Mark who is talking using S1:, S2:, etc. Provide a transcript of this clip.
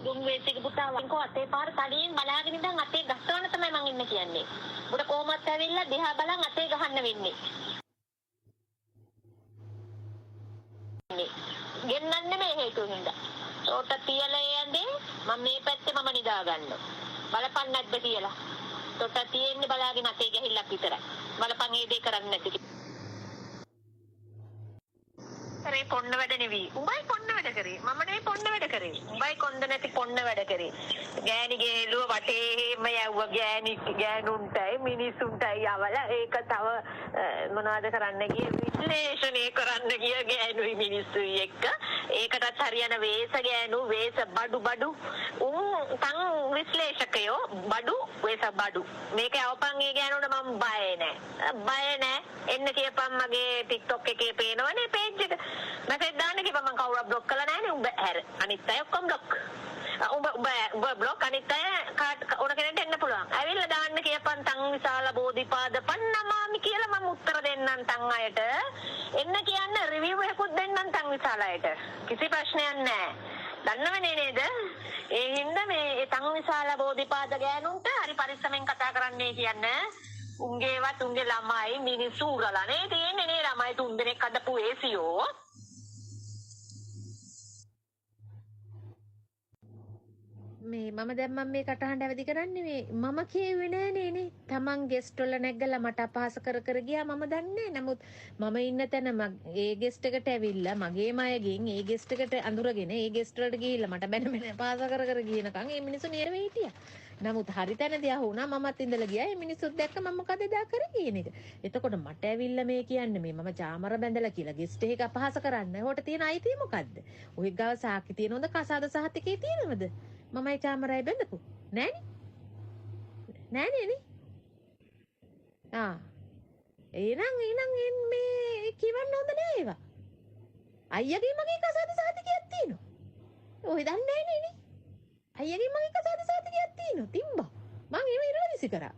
S1: දුම් වේසික පුතා වංකෝ අතේ පාර තඩියෙන් බලාගෙන ඉඳන් අතේ ගස්සවන්න තමයි මං ඉන්න කියන්නේ. උඹට කොහොමත් ඇවිල්ලා දිහා බලන් අතේ ගහන්න වෙන්නේ. ගෙන්නන්නේ මේ හේතුව හින්දා. ඕට තියලා යන්නේ මම මේ පැත්තේ මම නිදා ගන්නවා. බලපන් නැද්ද කියලා. තොට තියෙන්නේ බලාගෙන අතේ ගහිල්ලක් විතරයි. බලපන් ඒ දේ කරන්නේ නැති. කරේ පොන්න වැඩ නෙවි. උඹයි පොන්න වැඩ කරේ. මම නෙවෙයි පොන්න වැඩ කරේ. උඹයි කොන්ද නැති පොන්න වැඩ කරේ. ගෑණිගේ එළුව වටේම යවුවා ගෑනුන්ටයි මිනිසුන්ටයි යවලා ඒක තව මොනවද කරන්න ගියේ විශ්ලේෂණය කරන්න ගිය ගෑනුයි මිනිස්සුයි එක්ක ඒකටත් හරියන වේස ගෑනු වේස බඩු තන් විශ්ලේෂකයෝ බඩු වේස බඩු මේක අවපන් ඒ ගෑනුන්ට මම බය නෑ එන්න කියපන් මගේ TikTok එකේ පේනවනේ page එක මැසේජ් දාන්න කිව්වම මම කවුරුත් බ්ලොක් කළා නෑනේ උඹ හැර අනිත් අය ඔක්කොම බ්ලොක් උඹ බ්ලොක් අනිත් අය ඕන කෙනෙක්ට එන්න පුළුවන් ඇවිල්ලා දාන්න කියපන් තන් විශාල බෝධිපාද පන්නමාමි කියලා මම උත්තර දෙන්නම් තන් අයට එන්න කියන්න රිවිව් එකකුත් දෙන්නම් තන් විශාල අයට කිසි ප්‍රශ්නයක් නෑ දන්නවනේ නේද ඒ හින්දා මේ තන් විශාල බෝධිපාද ගෑනුන්ට හරි පරිස්සමෙන් කතා කරන්නයි කියන්නේ උන්ගේවත් උන්ගේ ළමයි මිනිස්සු උරලානේ තියෙන්නේ නේ ළමයි 3 දෙනෙක් අදපු ඒසියෝ
S2: මේ මම දැන් මම මේ කටහඬ අවදි කරන්නේ මේ මම කියෙන්නේ නෑනේ නේ තමන් ගෙස්ට් වල නැගලා මට අපහාස කර කර ගියා මම දන්නේ නමුත් මම ඉන්න තැන ඒ ගෙස්ට් එකට ඇවිල්ලා මගේ මයගෙන් ඒ ගෙස්ට් එකට අඳුරගෙන ඒ ගෙස්ට් වලට ගිහිල්ලා මට බැන අපහාස කර කර ගියනකම් ඒ මිනිස්සු නියරෙ හිටියා නමුත් හරි තැනදී අහුණා මමත් ඉඳලා ගියා ඒ මිනිස්සුත් දැක්ක මම මොකද එදා කරේ කියන එක එතකොට මට ඇවිල්ලා මේ කියන්නේ මේ මම චාමර බැඳලා කියලා ගෙස්ට් එක අපහාස කරන්න හොට තියෙන අයිතිය මොකද්ද ඔය ගාව සාක්ෂි තියෙනවද කසාද සහතිකේ තියෙනවද මමයි චාමරයි බැඳපු නෑනේ නේ එහෙනම් මේ කිවන්න හොඳ නෑ ඒවා අයියගේ මගේ කසාද සහතිකයක් තියෙනවා ඔය දන්නේ නෑනේ නේ අයියගේ මගේ කසාද සහතිකයක් තියෙනවා තිබ්බා මං ඒව ඉරලා විසි කරා